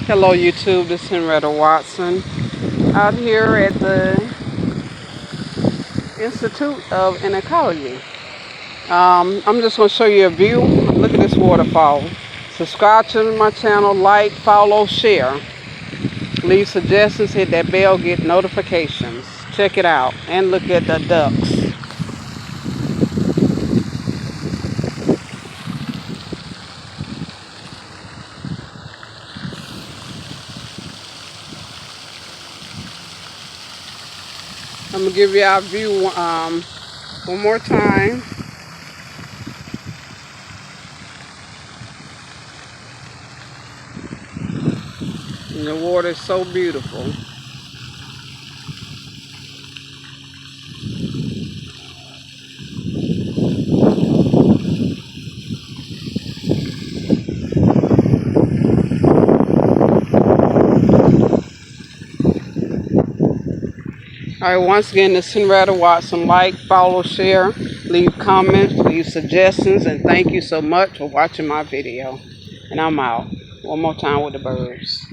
Hello YouTube, this is Henrietta Watson out here at the Institute of Ecology. I'm just going to show you a view. Look at this waterfall. Subscribe to my channel, like, follow, share. Leave suggestions, hit that bell, get notifications. Check it out and look at the ducks. I'm going to give you our view one more time. And the water is so beautiful. Alright, once again, this is Henrietta Watson. Like, follow, share, leave comments, leave suggestions, and thank you so much for watching my video. And I'm out. One more time with the birds.